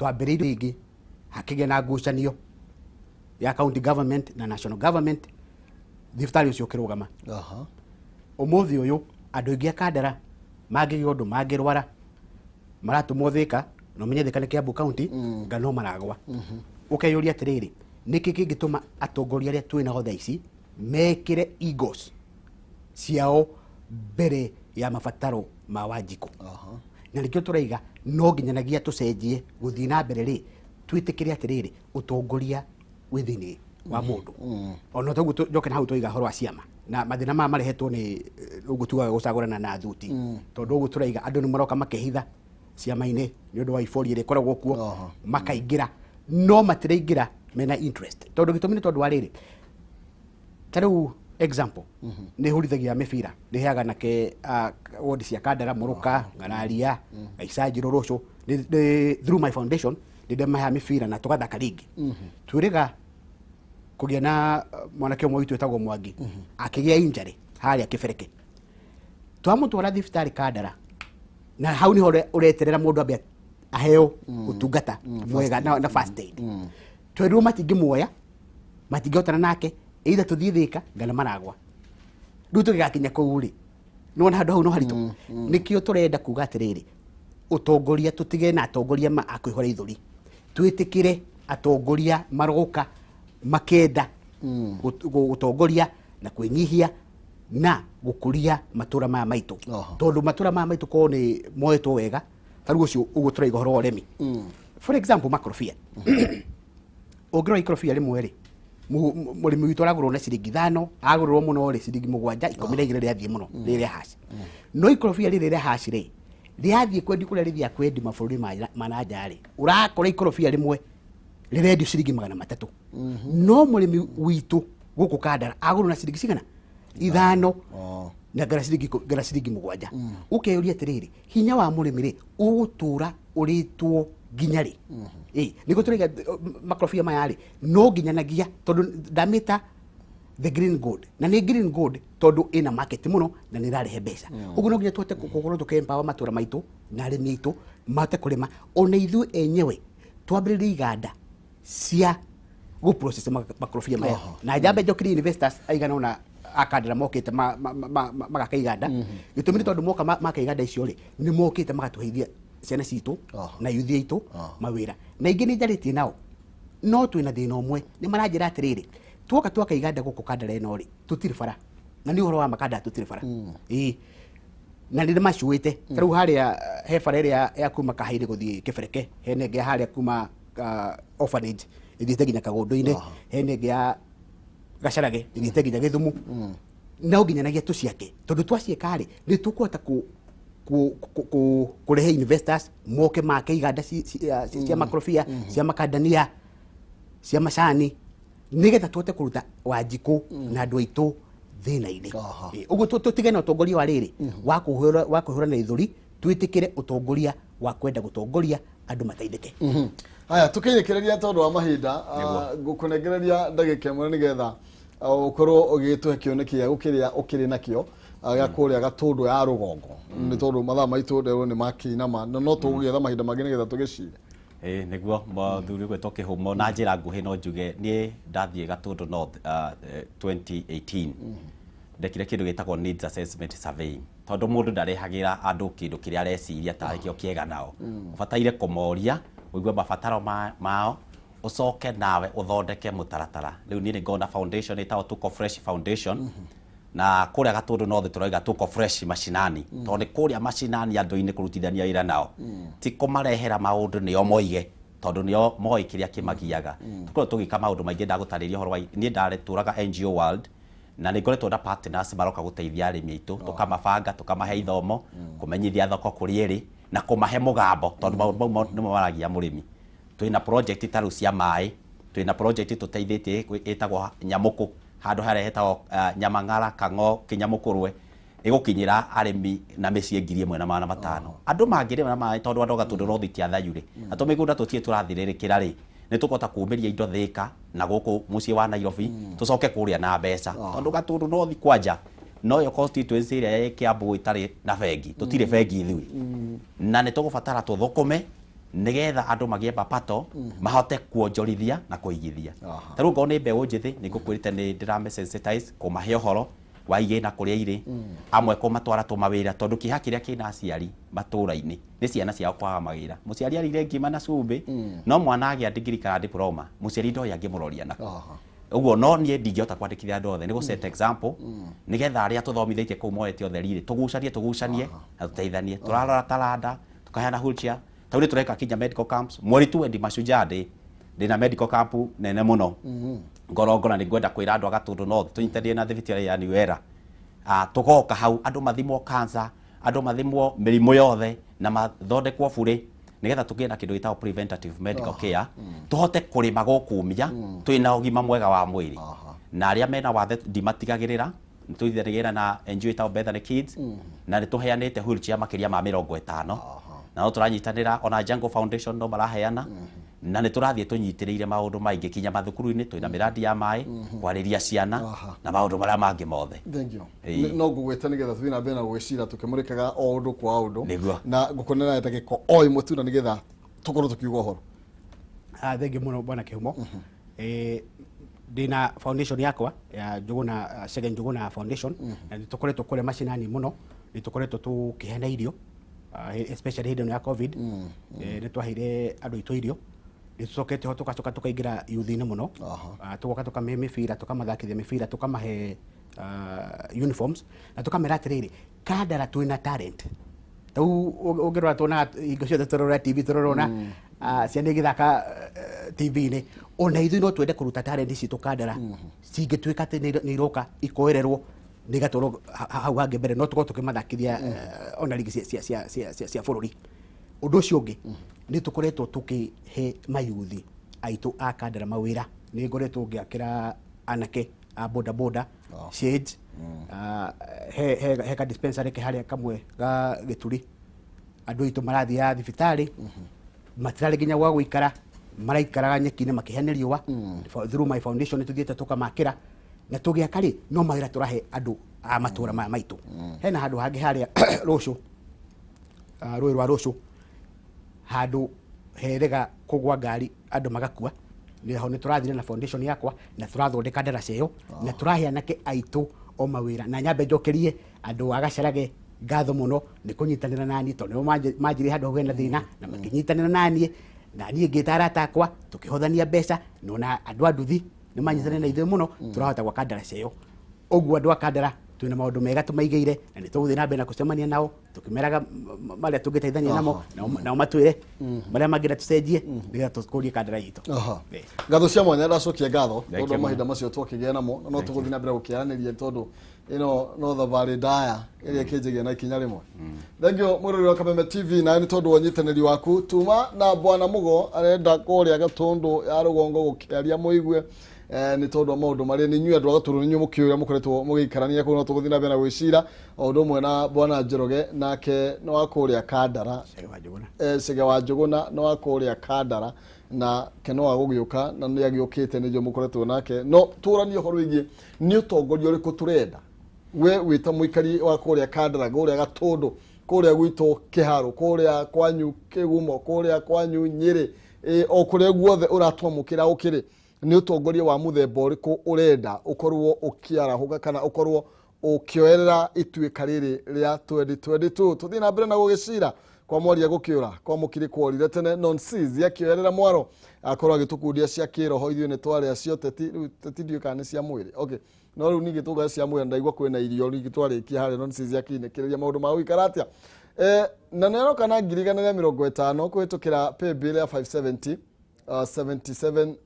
twambĩrĩirie rĩngĩ hakĩgĩa na ngucanio ya county government na national government, thibitarĩ ũcio ũkĩrũgama. Ũmũthĩ ũyũ andũ aingĩ a Kandara mangĩgĩa ũndũ mangĩrwara maratũmwo Thika, no menye Thika nĩ Kiambu county, ngano maragwa. Ũkeyũria atĩrĩrĩ, nĩkĩ kĩngĩtũma atongoria arĩa twĩnao thaa ici mekĩre egos ciao mbere ya mabataro ma Wanjikũ? Na nĩkĩo tũraiga no nginyanagia tũcenjie gũthiĩ na mbere rĩ, twĩtĩkĩre atĩrĩrĩ ũtongoria wĩ thĩinĩ wa mũndũ. Ona toguo njoke na hau tũiga horo wa ciama na mathĩna maya marehetwo nĩ ũguo tugaga gũcagũrana na thuti, tondũ ũguo tũraiga andũ nĩ maroka makehitha ciama-inĩ nĩ ũndũ wa iboria ĩrĩa ĩkoragwo kuo, makaingĩra no matiraingĩra mena interest. Tondũ gĩtũmi nĩ tondũ wa rĩrĩ, ta rĩu example nĩ hũrithagia mĩbira ndĩheaga nake wodi cia Kandara, Mũrũka, Ng'araria, Gaicanjirũ, Rũcũ, through my foundation ndĩmaheaga mĩbira na tũgathaka rĩngĩ. Twĩrĩga kũgĩa na mwanake ũmwe witũ wĩtagwo Mwangi akĩgĩa injury harĩa Kĩbereke, twamũtwara thibitarĩ Kandara, na hau niho ũreterera mũndũ ambe aheo ũtungata mwega na first aid. Twerirwo matingĩmuoya, matingĩhotana nake, either tũthiĩ Thika ngana maragwa. Rĩu tũgĩgakinya kũu rĩ, nĩwona handũ hau no haritũ. Nĩkĩo tũrenda kuga atĩrĩrĩ, ũtongoria tũtige na atongoria akwĩhora ithũri, twĩtĩkĩre atongoria maroka makenda gũtongoria na kwĩnyihia na gũkũria matũra maya maitũ. Tondũ matũra maya maitũ korwo nĩ moetwo wega, ta rĩu ũcio ũguo tũraiga ũhoro wa ũremi. For example makorobia, ũngĩrora ikorobia rĩmwe rĩ, mũrĩmi witũ aragũrwo na ciringi 5, agũrĩrwo mũno rĩ ciringi 7, 12 rĩathiĩ mũno rĩrĩa haci. No ikorobia rĩrĩ rĩa haci rĩ, rĩathiĩ kwendi kũrĩa rĩthiĩ kwendi mabũrũri ma nanja rĩ, ũrakora ikorobia rĩmwe rĩrendio ciringi 300. No mũrĩmi witũ gũkũ Kandara agũrwo na ciringi cigana 5 na gara ciringi 7. Ũkeyũria atĩrĩrĩ, hinya wa mũrĩmi rĩ ũgũtũra ũrĩtwo nginya rĩ? Nĩguo tũraiga makorobia maya rĩ, no nginyanagia tondũ ndamĩta the green gold, na nĩ green gold tondũ ĩna market mũno na nĩ ĩrarehe mbeca. Ũguo no nginya tũhote gũkorwo tũkempower matũra maitũ na arĩmi aitũ mahote kũrĩma, ona ithuĩ enyewe twambĩrĩrie iganda cia gũprocess makorobia maya. Na njambe njokirie investors aigana ona a Kandara mokĩte magaka iganda. Gĩtũmi nĩ tondũ moka maka iganda icio rĩ, nĩ mokĩte magatũheithia ciana citũ na yuthi aitũ mawĩra. Na ingĩ nĩ njarĩtie nao, no twĩna thĩna ũmwe, nĩ maranjĩra atĩrĩrĩ, tuoka twaka iganda gũkũ Kandara ĩno rĩ, tũtirĩ bara. Na nĩ ũhoro wa makandara tũtirĩ bara. Na nĩ macuĩte. Ta rĩu harĩa he bara ĩrĩa ya kuma Kahaire gũthiĩ Kĩbereke, hena ĩngĩ harĩa kuma orphanage ĩthiĩte nginya Kagũndũ-inĩ, hena ĩngĩ ya Gacarage ĩthiĩte nginya Gĩthumu. No nginyanagia tũciake, tondũ twacieka rĩ, nĩ tũkũhota kũrehe investors moke make iganda cia makorobia, cia makandania, cia macani, nĩgetha tũhote kũruta Wanjikũ na andũ aitũ thĩna-inĩ. Ũguo tũtige na ũtongoria wa rĩrĩ wa kũhũra na ithũri, twĩtĩkĩre ũtongoria wa kwenda gũtongoria andũ mateithĩke. Haya, tũkĩrĩkĩrĩria tondũ wa mahinda, gũkũnengereria ndagĩka ĩmwe nĩgetha ũkorwo ũgĩtũhe kĩoneki gĩa gũkĩrĩa ũkĩrĩ nakĩo gĩa kũrĩa Gatũndũ ya rũgongo. Nĩ tondũ mathaa maitũ nderwo nĩ makĩinama, no tũgũgĩetha mahinda mangĩ nĩgetha tũgĩcire. Nĩguo mũthuri gwĩtwo Kĩhumo, na njĩra nguhĩ no njuge niĩ ndathiĩ Gatũndũ North 2018 ndekire kĩndũ gĩtagwo needs assessment survey, tondũ mũndũ ndarehagĩra andũ kĩndũ kĩrĩa areciria ta kĩo kĩega nao. Ũbataire kũmoria, ũigue mabataro mao, ucoke nawe uthondeke mutaratara. Riu ni ngona foundation ĩtagwo Tuko Fresh Foundation, na kũrĩa Gatũndũ North tũroiga Tuko Fresh mashinani, tondũ kũrĩa mashinani andũ-inĩ kũrutithania wĩra nao ti kũmarehera maũndũ nĩo moige, tondũ nĩo moĩ kĩrĩa kĩmagiaga. Tũkorwo tũgĩka maũndũ maingĩ ndagũtarĩria ũhoro wa niĩ ndatũraga NGO World, na nĩ ngoretwo na partners maroka gũteithia arĩmi aitũ, tũkamabanga, tũkamahe ithomo, kũmenyithia thoko kũrĩa ĩrĩ na kũmahe mũgambo, tondũ maũndũ mau nĩmo maragia mũrĩmi. Twĩna project ta rĩu cia maĩ, twĩna project tũteithĩtie ĩtagwo Nyamũkũ, handũ harĩa hetagwo Nyamang'ara, Kang'o, Kĩnyamũkũrwe, ĩgũkinyĩra arĩmi na mĩciĩ 1,500. Andũ mangĩrĩma na maĩ tondũ andũ Gatũndũ North ti athayu rĩ, na tũmĩgũnda tũtirĩ tũrathirĩrĩkĩra rĩ, nĩ tũkũhota kuumĩria indo Thĩka na gũkũ mũciĩ wa Nairobi, tũcoke kũrĩa na mbeca. Tondũ Gatũndũ North kwanja no yo constituency ĩrĩa ĩ Kiambu ĩtarĩ na bengi, tũtirĩ bengi ithuĩ. Na nĩ tũgũbatara tũthũkũme nigetha andu magie papato mahote kuonjorithia na kuigithia. Taru ngo ni mbeũ njithi ni ngukwirite ni ndirame sensitize kumahe uhoro wa igina kuria iri amwe ko matwara tu mawira tondu kiha kiria kina aciari matura-ini ni ciana ciao kwaga mawira. Muciari arire ngima na cumbi no mwana agia degree kana diploma muciari ndo yangi muroria nako. Uguo no nie ndingihota kwandikithia andu othe ni go set example nigetha aria tuthomithitie kuu moete othe tugucanie na tuteithanie. Turarora talanda tukahana wheelchair tauri tureka kinya medical camps mweri tu endi Mashujaa Day ndina medical camp nene muno ngorongora ni ngwenda kwira andu agatundu no tunyitanie na thibitarĩ ya New Era tugoka hau andu mathimwo cancer andu mathimwo mirimo yothe na mathondekwo bure nigetha tugie na kindu gitao preventative medical care tuhote kurima gukumia twina ugima mwega wa mwiri na aria mena wathe ndimatigagirira nituithanagira na NGO itao Bethany Kids na nituheanite wheelchair makiria ma 50 na no turanyitanira ona Jungle Foundation no maraheana na niturathie tunyitiriire maundu maingi kinya mathukuru-ini twina miradi ya mai kwariria ciana na maundu maria mangi mothe. Thank you. No gugweta nigetha twina bena gwicira tukimurikaga o undu kwa undu na gukonera ndagiko o imwe tu na nigetha tukorwo tukiuga uhoro. Thank you muno bwana Kihumo. Dina foundation yakwa ya Njuguna Second Njuguna Foundation na tukoretwo kule mashinani muno nitukoretwo tukihena irio especially hidden ya COVID ni twahire andu itu irio nicokete ho tukacoka tukaingira youth-ini muno tugoka tukamahe mibira tukamathakithia mibira tukamahe uniforms na tukamera atiriri kadara twina talent tau ungirora tuna ingo ciothe turora TV turona ciana igithaka TV-ini ona ithu no twende kuruta talent citu kadara cingituika ati ni iroka ikoererwo nigatoro hau hange mbere no tuko tukimathakithia ona ligi cia bururi. Undu ucio ungi ni tukoretwo tukihe mayuthi aitu a kadara mawira ni ngoretwo ngiakira anake a boda boda shades he ka dispensary ke haria kamwe ga gituri andu itu marathi ya thibitari matirari ginya gwa guikara maraikaraga nyeki-ini makiheana riũa through my foundation ni tuthiete tukamakira na tugiaka ri no mawira turahe andu a matura maya maitu. Hena handu hangi haria rucu rũĩ rwa rucu handu herega kugwa ngari andu magakua niho ni turathire na foundation yakwa na turathondeka ndaraca iyo na turahe anake aitu o mawira na nyambe njokerie andu agacarage ngatho muno ni kunyitanira nani tondu manjire handu hena thina na makinyitanira nani na niĩ ngĩtara takwa tukihothania mbeca nona andu anduthi ni manyitanire na ithuĩ muno turahota gwaka ndaraca iyo. Uguo andu akandara twina maundu mega tumaigeire na ni tuguthie na mbere na kucemania nao tukimeraga maria tungiteithania namo nao matwire maria mangira tucenjie nigetha tukurie kandara itu. Ngatho cia mwanya ndacokia ngatho tondu mahinda macio twakigea namo no tuguthie na mbere gukiaraniria tondu ino no thabarĩ ndaya iria kinjigia na ikinya rimwe. Thank you mwirori wa Kameme TV na ni tondu wanyitanĩri waku tuma na bwana Mugo arenda kuria gatundu ya rugongo gukiaria muigue ni tondu maundu maria ni nyua ndwaga turu nyu mukiura mukoretwo mugikarania kuno tuguthii na bena gwicira o undu mwe na bwana Njoroge nake no akuria Kandara Sege wa Njuguna no akuria Kandara na keno agugiuka na ni agiukite ni jo mukoretwo nake no turanie horo igi ni utongoria uriku turenda we wita muikari wa kuria Kandara guria gatundu kuria gwito Kiharo kuria kwanyu Kigumo kuria kwanyu Nyeri o kuria guothe uratwamukira ukiri ni utongoria wa muthemba uriku urenda ukorwo ukiarahuka kana ukorwo ukioerera ituika riri ria 2022 tuthii na mbere na gugicira kwa mwaria gukiura kwa mukiri kworire tene nonsense ya kioerera mwaro akorwo agitukundia cia kiroho ithuĩ ni twaria cio teti ndio kana cia mwiri. Okay no riu ningi tuga cia mwiri ndaigua kwina irio ningi twarikia hari nonsense ya kinekereria maundu ma gwikaratia na nero kana 150 kuhitukira pay bill ya 570 77